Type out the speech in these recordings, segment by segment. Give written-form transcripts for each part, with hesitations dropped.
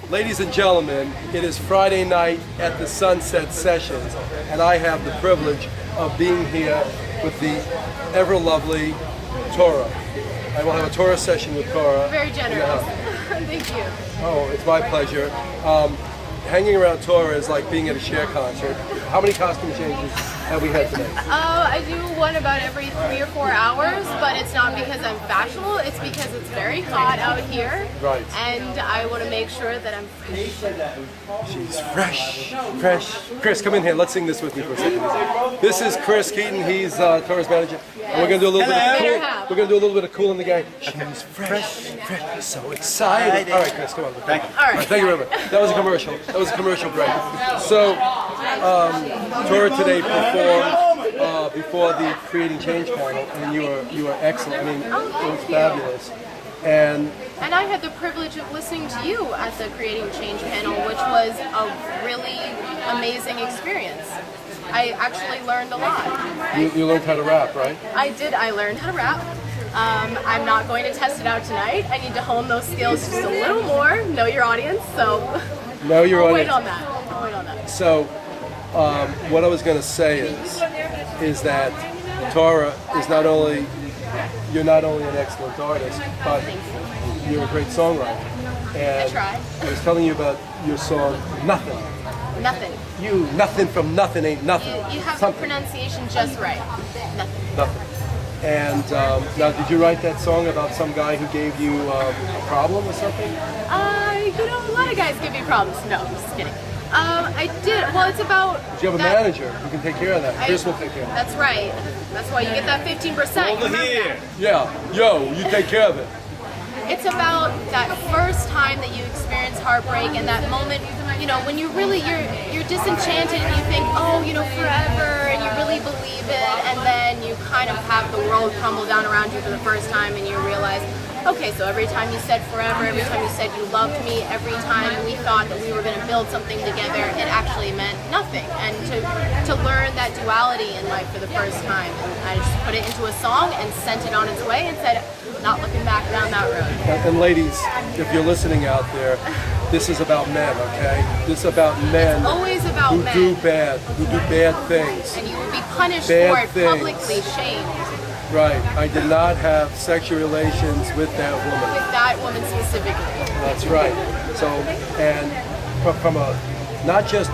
Ladies and gentlemen, it is Friday night at the Sunset Sessions, and I have the privilege of being here with the ever lovely Tora. I will have a Tora session with Tora. Very generous. Thank you. Oh, it's my pleasure. Hanging around Tora is like being at a Cher concert. How many costume changes have we had today? I do one about every 3 or 4 hours, but it's not because I'm fashionable, it's because it's very hot out here. Right. And I want to make sure that I'm fresh. She's fresh. Chris, come in here. Let's sing this with me for a second. This is Chris Keaton. He's Tora's manager. And we're gonna do a little bit of cool. We're gonna do a little bit of cool in the gang. She's fresh. So excited. All right, Chris, come on. Thank you. All right. Thank you very much. That was a commercial. That was a commercial break. So, Tora today performed before the Creating Change panel, and you were excellent. I mean, it was fabulous. And I had the privilege of listening to you at the Creating Change panel, which was a really amazing experience. I actually learned a lot. you learned how to rap, right? I did. I learned how to rap. I'm not going to test it out tonight. I need to hone those skills just a little more, know your audience, so Know your I'll audience. wait on that. I'll wait on that. So, what I was going to say is that Tora is you're not only an excellent artist, but you're a great songwriter. And I try. I was telling you about your song, Nothing. Nothing. Nothing from nothing ain't nothing. You have Something. the pronunciation just right. Nothing. Nothing. And now, did you write that song about some guy who gave you a problem or something? A lot of guys give me problems. No, I'm just kidding. I did. Well, it's about. Do you have a manager who can take care of that? Chris will take care of it. That's right. That's why you get that 15%. Over here. Yeah. Yo, you take care of it. It's about that first time that you experience heartbreak and that moment, you know, when you're disenchanted and you think, oh, you know, forever, and you really believe it, and then you kind of have the world crumble down around you for the first time and you realize, okay, so every time you said forever, every time you said you loved me, every time we thought that we were going to build something together, it actually meant nothing. And to learn that duality in life for the first time, I just put it into a song and sent it on its way and said, not looking back down that road. And ladies, if you're listening out there, this is about men, okay? This is about men It's always about who men. do bad things. And you will be punished Bad for it, things. publicly shamed. Right. I did not have sexual relations with that woman. With that woman specifically. That's right. So, and from a, not just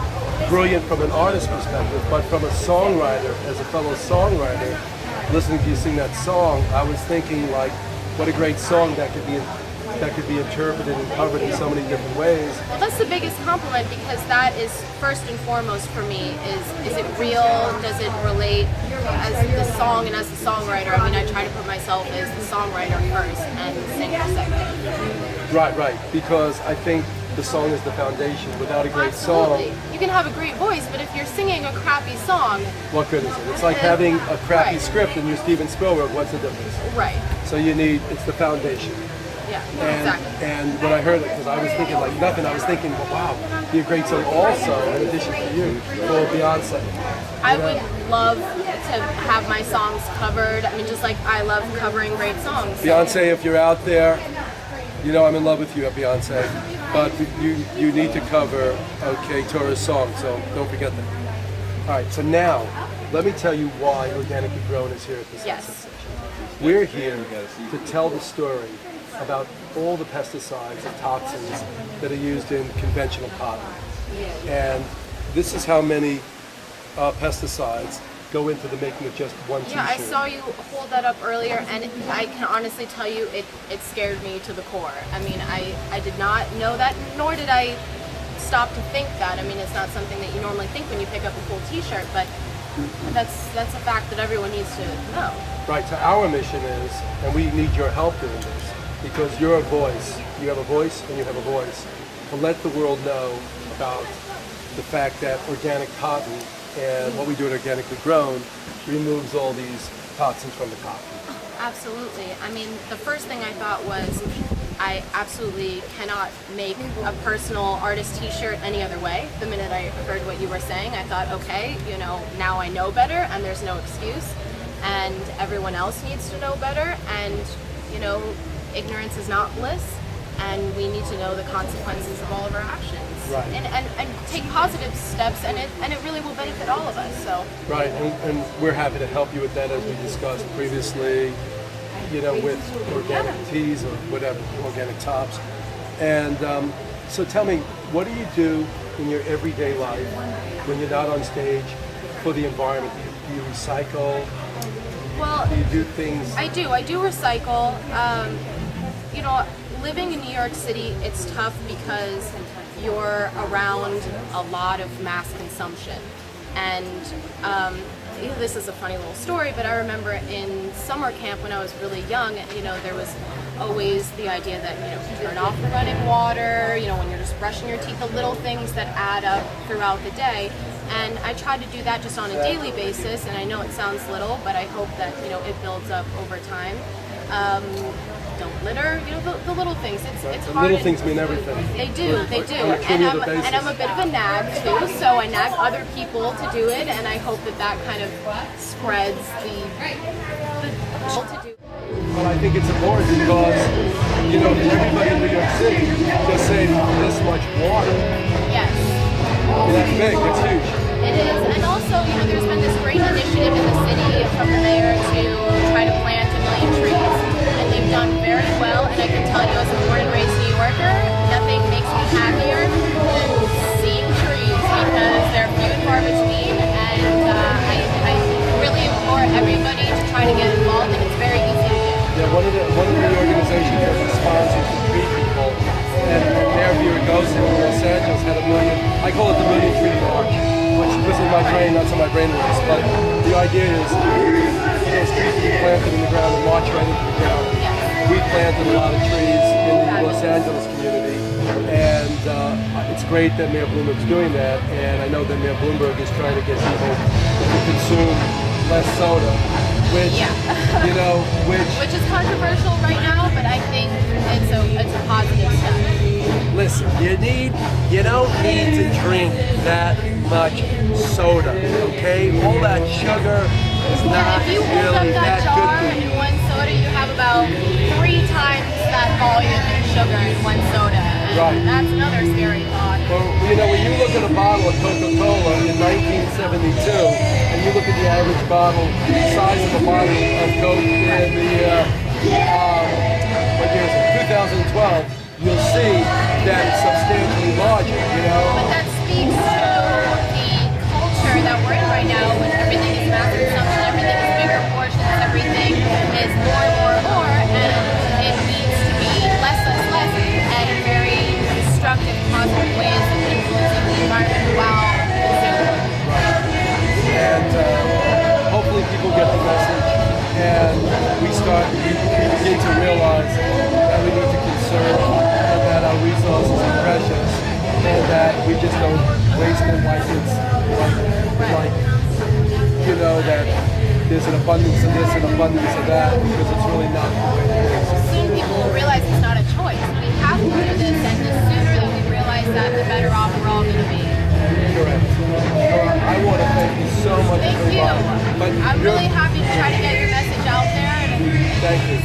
brilliant from an artist perspective, but from a songwriter, as a fellow songwriter, listening to you sing that song, I was thinking like, what a great song that could be interpreted and covered in so many different ways. Well, that's the biggest compliment because that is first and foremost for me is it real? Does it relate as the song and as the songwriter? I mean, I try to put myself as the songwriter first and the singer second. Right. Because I think the song is the foundation. Without a great Absolutely. song, You can have a great voice, but if you're singing a crappy song, what good is it? It's like having a crappy Right. script and you're Steven Spielberg. What's the difference? right? So it's the foundation. Yeah, And, exactly. and when I heard it, because I was thinking like nothing, I was thinking, well, wow, be a great song also, in addition to you, for Beyonce. I would love to have my songs covered. I mean, just like I love covering great songs. Beyonce, if you're out there, you know I'm in love with you, Beyonce. But you need to cover, okay, Tora's song, so don't forget that. All right, so now, let me tell you why Organically Grown is here at this Yes. session. We're here to tell the story about all the pesticides and toxins that are used in conventional cotton. And this is how many pesticides go into the making of just one t-shirt. Yeah, I saw you hold that up earlier, and I can honestly tell you it scared me to the core. I mean, I did not know that, nor did I stop to think that. I mean, it's not something that you normally think when you pick up a full t-shirt, but that's a fact that everyone needs to know. Right, so our mission is, and we need your help doing this, because you're a voice. You have a voice and you have a voice. To let the world know about the fact that organic cotton and what we do at Organically Grown removes all these toxins from the cotton. Absolutely. I mean, the first thing I thought was I absolutely cannot make a personal artist t-shirt any other way. The minute I heard what you were saying, I thought, okay, you know, now I know better and there's no excuse. And everyone else needs to know better. And, you know, ignorance is not bliss. and we need to know the consequences of all of our actions. Right. And take positive steps, and it really will benefit all of us. So. Right, and we're happy to help you with that, as we discussed previously, with organic teas or whatever, organic tops. And so tell me, what do you do in your everyday life when you're not on stage for the environment? Do you recycle? Well, do you do things? I do recycle. Living in New York City, it's tough because you're around a lot of mass consumption. And this is a funny little story, but I remember in summer camp when I was really young, there was always the idea that, turn off the running water, when you're just brushing your teeth, the little things that add up throughout the day. And I try to do that just on a daily basis, and I know it sounds little, but I hope that, it builds up over time. Don't litter, the little things. It's the hard. Little things mean everything. They do. And I'm a bit of a nag too, so I nag other people to do it, and I hope that kind of spreads the to do. Well, I think it's important because, for everybody in New York City, just saving this much water. Yes. That's big. It's huge. It is, and also, there's been this great initiative in the city from the mayor to try to plant 1 million trees, and they've done very well. And I can tell you, as a born and raised New Yorker, nothing makes me happier than seeing trees because they're few and far between. And I really implore everybody to try to get involved, and it's very easy to do. Yeah, one of the organizations that sponsors the tree people, and Mayor Viragosa in Los Angeles had 1 million. I call it the Million Tree March, which this is my brain, not so my brain works. But the idea is those trees to be planted in the ground and march right into the ground. We planted a lot of trees in the Los Angeles community, and it's great that Mayor Bloomberg's doing that. And I know that Mayor Bloomberg is trying to get people to consume less soda, which which is controversial right now, but I think it's a positive step. Listen, you don't need to drink that much soda, okay? All that sugar is not if you hold really up that that good jar for in you. one soda, you have about 3 times that volume of sugar in one soda. And Right. That's another scary thought. Well, when you look at a bottle of Coca-Cola in 1972, and you look at the average bottle size of a bottle of Coke in the, what year is it, 2012, you'll see that it's substantially larger, But that speaks to the culture that we're in right now, when everything is mass consumption, everything is bigger portions, everything is more and more, and it needs to be less, and very constructive, positive ways of influencing the environment while consuming. And hopefully people get the message, and we begin to realize that we need to conserve, and that our resources are precious, and that we just don't waste it like it's that there's an abundance of this and abundance of that, because it's really not the way it is. Soon people will realize it's not a choice. We have to do this, and the sooner that we realize that, the better off we're all going to be. Correct. I want to thank you so much Thank for you. But I'm really happy to try to get your message out there. Thank you.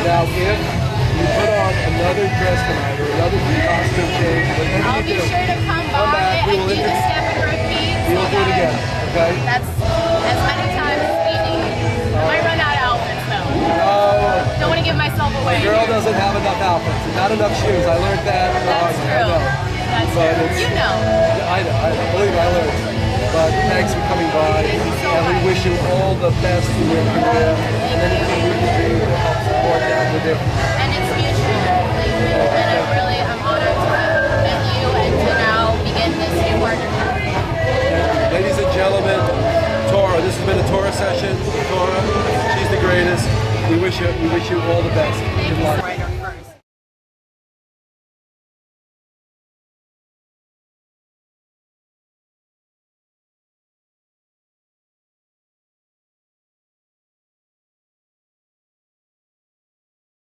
Now, if you put on another dress tonight or another costume change, whatever I'll you be do, sure to come back. by We and will do the step and repeat. We will do it again, okay? That's as many times as we need. I might run out of outfits though. Oh, Don't want to give myself away. a girl doesn't have enough outfits, not enough shoes. I learned that. That's true. That's But true. it's- You know. I know. Believe me, I learned. But thanks for coming by, Thank you so and we much. wish you all the best in your career, and anything we can do to help support that with it. And it's mutual, believe me. And I'm honored to have met you and to now begin this new partnership. Ladies and gentlemen, Tora. This has been a Tora session. Tora, she's the greatest. We wish you all the best. Thank Good you. luck.